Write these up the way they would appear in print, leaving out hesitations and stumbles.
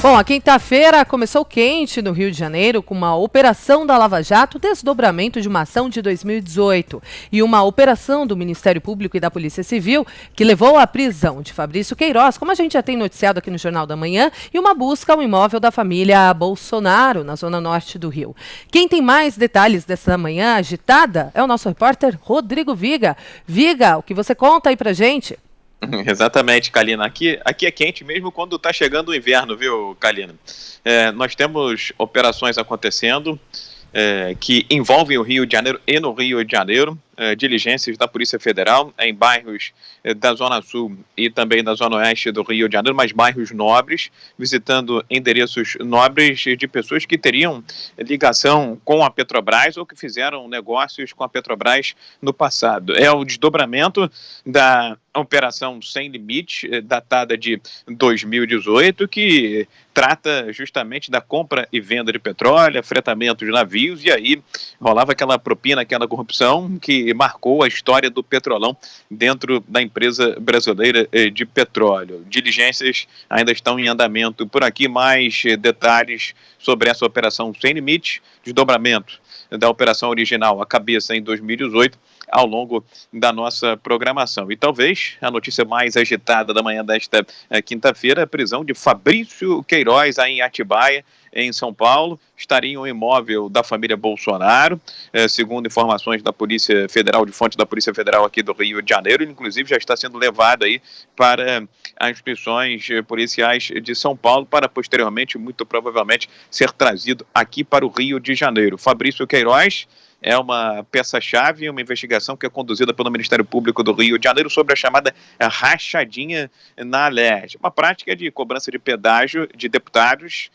Bom, a quinta-feira começou quente no Rio de Janeiro com uma operação da Lava Jato, desdobramento de uma ação de 2018 e uma operação do Ministério Público e da Polícia Civil que levou à prisão de Fabrício Queiroz, como a gente já tem noticiado aqui no Jornal da Manhã, e uma busca ao imóvel da família Bolsonaro, na zona norte do Rio. Quem tem mais detalhes dessa manhã agitada é o nosso repórter Rodrigo Viga. Viga, o que você conta aí pra gente? Exatamente, Kalina. Aqui é quente mesmo quando está chegando o inverno, viu, Kalina? Nós temos operações acontecendo que envolvem o Rio de Janeiro e no Rio de Janeiro, diligências da Polícia Federal em bairros da Zona Sul e também da Zona Oeste do Rio de Janeiro, mas bairros nobres, visitando endereços nobres de pessoas que teriam ligação com a Petrobras ou que fizeram negócios com a Petrobras no passado. É o desdobramento da Operação Sem Limite, datada de 2018, que trata justamente da compra e venda de petróleo, fretamento de navios, e aí rolava aquela propina, aquela corrupção que marcou a história do Petrolão dentro da empresa brasileira de petróleo. Diligências ainda estão em andamento por aqui, mais detalhes sobre essa Operação Sem Limite, desdobramento da operação original, a cabeça em 2018, ao longo da nossa programação. E talvez a notícia mais agitada da manhã desta quinta-feira, a prisão de Fabrício Queiroz aí em Atibaia, em São Paulo, estaria em um imóvel da família Bolsonaro, segundo informações da Polícia Federal, de fontes da Polícia Federal aqui do Rio de Janeiro. Ele, inclusive, já está sendo levado aí para as instituições policiais de São Paulo, para posteriormente, muito provavelmente, ser trazido aqui para o Rio de Janeiro. Fabrício Queiroz é uma peça-chave, uma investigação que é conduzida pelo Ministério Público do Rio de Janeiro sobre a chamada rachadinha na Alerj, uma prática de cobrança de pedágio de deputados,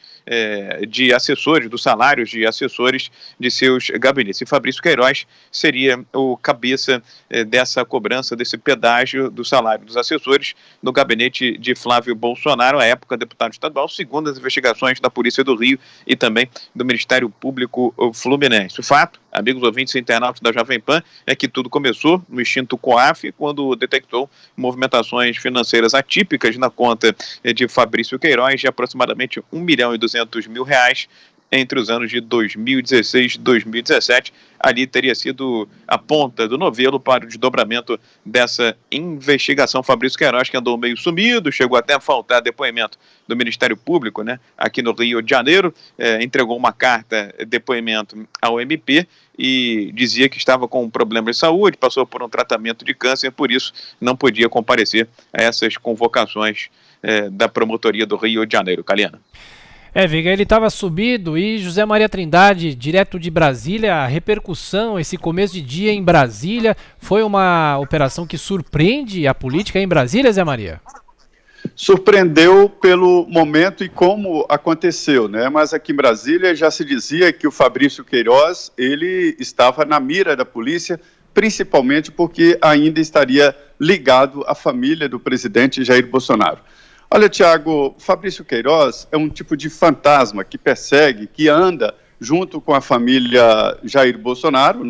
de assessores, dos salários de assessores de seus gabinetes. E Fabrício Queiroz seria o cabeça dessa cobrança, desse pedágio do salário dos assessores no gabinete de Flávio Bolsonaro, à época deputado estadual, segundo as investigações da Polícia do Rio e também do Ministério Público Fluminense. O fato, amigos ouvintes e internautas da Jovem Pan, é que tudo começou no extinto COAF, quando detectou movimentações financeiras atípicas na conta de Fabrício Queiroz de aproximadamente R$1.200.000 entre os anos de 2016 e 2017. Ali teria sido a ponta do novelo para o desdobramento dessa investigação. Fabrício Queiroz, que andou meio sumido, chegou até a faltar depoimento do Ministério Público, aqui no Rio de Janeiro, entregou uma carta, depoimento ao MP, e dizia que estava com um problema de saúde, passou por um tratamento de câncer, por isso não podia comparecer a essas convocações da promotoria do Rio de Janeiro. Kalina. Viga, ele estava subido. E José Maria Trindade, direto de Brasília, a repercussão, esse começo de dia em Brasília, foi uma operação que surpreende a política em Brasília, Zé Maria? Surpreendeu pelo momento e como aconteceu, mas aqui em Brasília já se dizia que o Fabrício Queiroz, ele estava na mira da polícia, principalmente porque ainda estaria ligado à família do presidente Jair Bolsonaro. Olha, Tiago, Fabrício Queiroz é um tipo de fantasma que persegue, que anda junto com a família Jair Bolsonaro,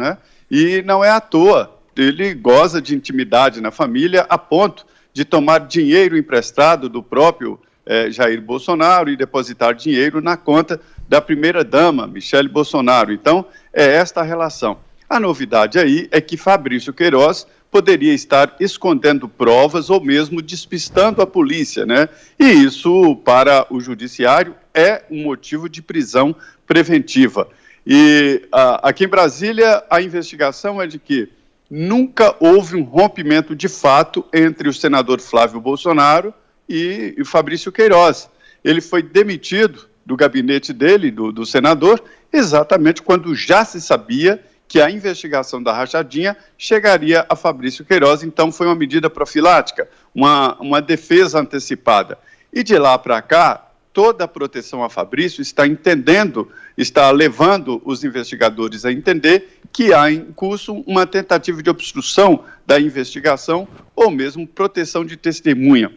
e não é à toa, ele goza de intimidade na família a ponto de tomar dinheiro emprestado do próprio Jair Bolsonaro e depositar dinheiro na conta da primeira-dama, Michele Bolsonaro. Então, é esta a relação. A novidade aí é que Fabrício Queiroz poderia estar escondendo provas ou mesmo despistando a polícia, E isso, para o judiciário, é um motivo de prisão preventiva. E aqui em Brasília, a investigação é de que nunca houve um rompimento de fato entre o senador Flávio Bolsonaro e o Fabrício Queiroz. Ele foi demitido do gabinete dele, do senador, exatamente quando já se sabia que a investigação da rachadinha chegaria a Fabrício Queiroz. Então foi uma medida profilática, uma defesa antecipada. E de lá para cá, toda a proteção a Fabrício está levando os investigadores a entender que há em curso uma tentativa de obstrução da investigação ou mesmo proteção de testemunha.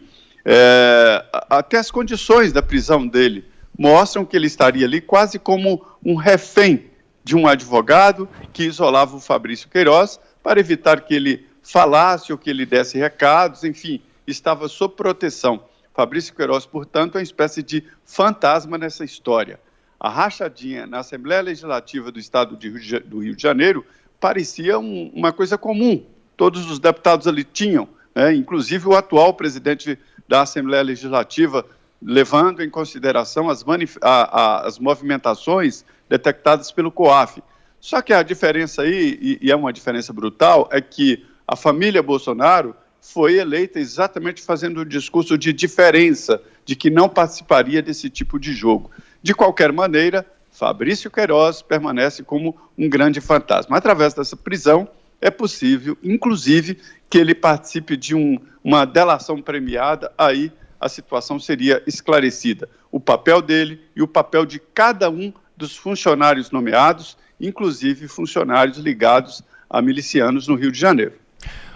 Até as condições da prisão dele mostram que ele estaria ali quase como um refém de um advogado que isolava o Fabrício Queiroz para evitar que ele falasse ou que ele desse recados, enfim, estava sob proteção. Fabrício Queiroz, portanto, é uma espécie de fantasma nessa história. A rachadinha na Assembleia Legislativa do Estado do Rio de Janeiro parecia uma coisa comum. Todos os deputados ali tinham, né, inclusive o atual presidente da Assembleia Legislativa, levando em consideração as movimentações detectadas pelo COAF. Só que a diferença aí, e é uma diferença brutal, é que a família Bolsonaro foi eleita exatamente fazendo um discurso de diferença, de que não participaria desse tipo de jogo. De qualquer maneira, Fabrício Queiroz permanece como um grande fantasma. Através dessa prisão, é possível, inclusive, que ele participe de uma delação premiada, aí a situação seria esclarecida. O papel dele e o papel de cada um dos funcionários nomeados, inclusive funcionários ligados a milicianos no Rio de Janeiro.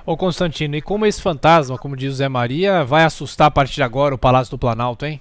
Ô Constantino, e como esse fantasma, como diz o Zé Maria, vai assustar a partir de agora o Palácio do Planalto, hein?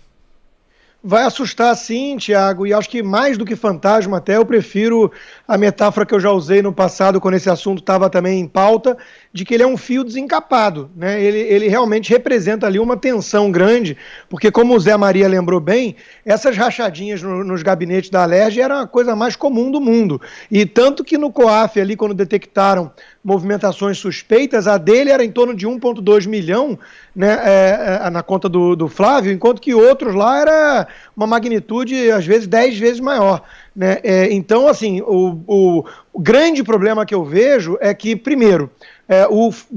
Vai assustar sim, Tiago, e acho que mais do que fantasma até, eu prefiro a metáfora que eu já usei no passado, quando esse assunto estava também em pauta, de que ele é um fio desencapado, né? Ele realmente representa ali uma tensão grande, porque como o Zé Maria lembrou bem, essas rachadinhas nos gabinetes da Alerj era a coisa mais comum do mundo, e tanto que no COAF ali, quando detectaram movimentações suspeitas, a dele era em torno de 1,2 milhão, né, na conta do Flávio, enquanto que outros lá era uma magnitude, às vezes, 10 vezes maior, né? Então, assim, o grande problema que eu vejo é que, primeiro,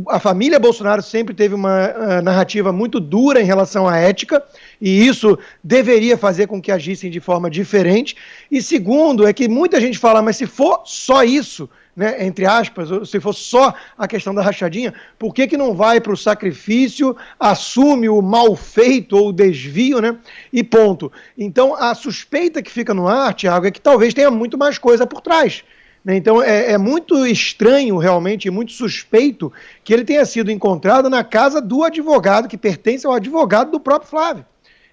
a família Bolsonaro sempre teve uma narrativa muito dura em relação à ética, e isso deveria fazer com que agissem de forma diferente. E segundo, é que muita gente fala, mas se for só isso, né, entre aspas, se for só a questão da rachadinha, por que não vai para o sacrifício, assume o mal feito ou o desvio, né, e ponto. Então, a suspeita que fica no ar, Tiago, é que talvez tenha muito mais coisa por trás. Então, é muito estranho, realmente, e muito suspeito que ele tenha sido encontrado na casa do advogado, que pertence ao advogado do próprio Flávio.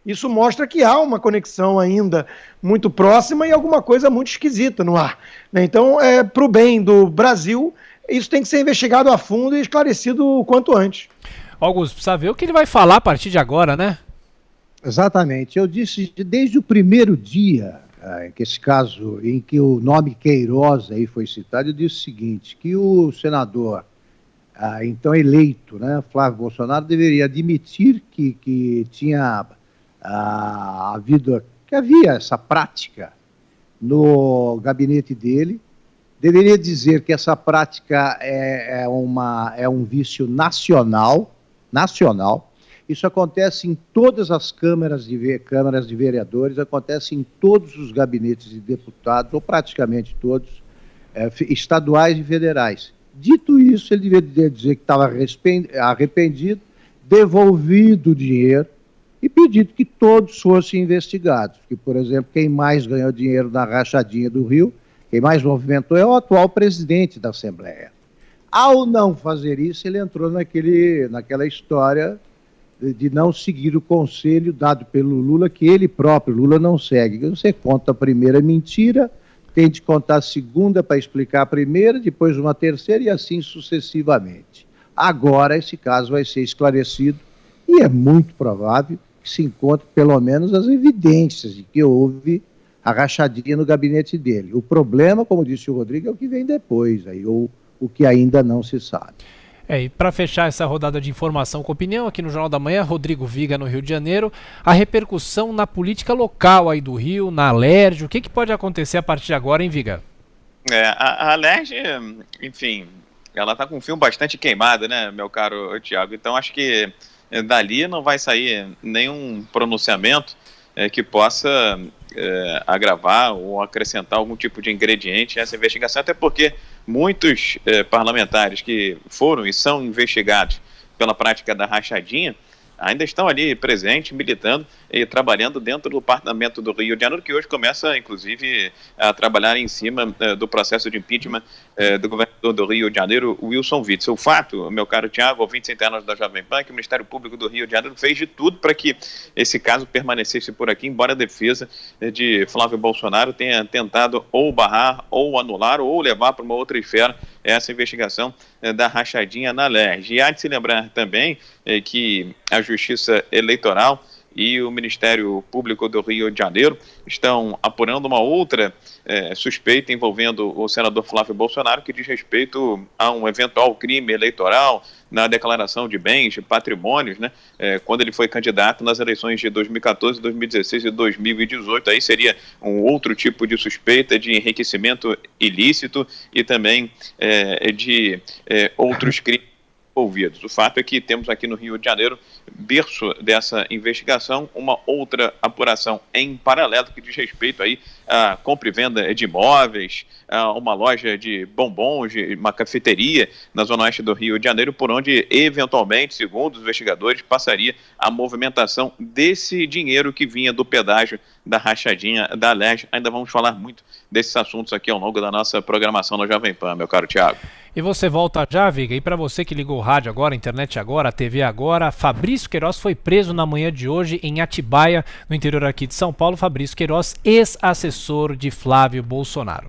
Isso mostra que há uma conexão ainda muito próxima e alguma coisa muito esquisita no ar. Então, para o bem do Brasil, isso tem que ser investigado a fundo e esclarecido o quanto antes. Augusto, precisa ver o que ele vai falar a partir de agora, né? Exatamente. Eu disse desde o primeiro dia, que esse caso em que o nome Queiroz aí foi citado, eu disse o seguinte, que o senador, então eleito, né, Flávio Bolsonaro, deveria admitir que tinha que havia essa prática no gabinete dele, deveria dizer que essa prática é um vício nacional, isso acontece em todas as câmaras de vereadores, acontece em todos os gabinetes de deputados, ou praticamente todos, estaduais e federais. Dito isso, ele deveria dizer que estava arrependido, devolvido o dinheiro, e pedido que todos fossem investigados. Que, por exemplo, quem mais ganhou dinheiro na rachadinha do Rio, quem mais movimentou é o atual presidente da Assembleia. Ao não fazer isso, ele entrou naquela história de não seguir o conselho dado pelo Lula, que ele próprio, Lula, não segue. Você conta a primeira mentira, tem de contar a segunda para explicar a primeira, depois uma terceira e assim sucessivamente. Agora esse caso vai ser esclarecido e é muito provável que se encontre pelo menos as evidências de que houve a rachadinha no gabinete dele. O problema, como disse o Rodrigo, é o que vem depois, ou o que ainda não se sabe. E para fechar essa rodada de informação com opinião, aqui no Jornal da Manhã, Rodrigo Viga, no Rio de Janeiro, a repercussão na política local aí do Rio, na Alerj, o que pode acontecer a partir de agora, hein, Viga? A Alerj, enfim, ela está com o filme bastante queimado, né, meu caro Tiago? Então acho que dali não vai sair nenhum pronunciamento que possa agravar ou acrescentar algum tipo de ingrediente a essa investigação, até porque muitos parlamentares que foram e são investigados pela prática da rachadinha ainda estão ali presentes, militando e trabalhando dentro do Parlamento do Rio de Janeiro, que hoje começa, inclusive, a trabalhar em cima do processo de impeachment do governador do Rio de Janeiro, Wilson Witzel. O fato, meu caro Tiago, ouvintes internos da Jovem Pan, que o Ministério Público do Rio de Janeiro fez de tudo para que esse caso permanecesse por aqui, embora a defesa de Flávio Bolsonaro tenha tentado ou barrar, ou anular, ou levar para uma outra esfera essa investigação da rachadinha na Alerj. E há de se lembrar também que a Justiça Eleitoral e o Ministério Público do Rio de Janeiro estão apurando uma outra suspeita envolvendo o senador Flávio Bolsonaro, que diz respeito a um eventual crime eleitoral na declaração de bens, de patrimônios, né, quando ele foi candidato nas eleições de 2014, 2016 e 2018. Aí seria um outro tipo de suspeita de enriquecimento ilícito e também de outros crimes envolvidos. O fato é que temos aqui no Rio de Janeiro, berço dessa investigação, uma outra apuração em paralelo que diz respeito aí a compra e venda de imóveis, a uma loja de bombons, de uma cafeteria na zona oeste do Rio de Janeiro, por onde eventualmente, segundo os investigadores, passaria a movimentação desse dinheiro que vinha do pedágio da rachadinha da Alerj. Ainda vamos falar muito desses assuntos aqui ao longo da nossa programação no Jovem Pan, meu caro Thiago. E você volta já, Viga, e para você que ligou o rádio agora, a internet agora, a TV agora, Fabrício Queiroz foi preso na manhã de hoje em Atibaia, no interior aqui de São Paulo. Fabrício Queiroz, ex-assessor de Flávio Bolsonaro.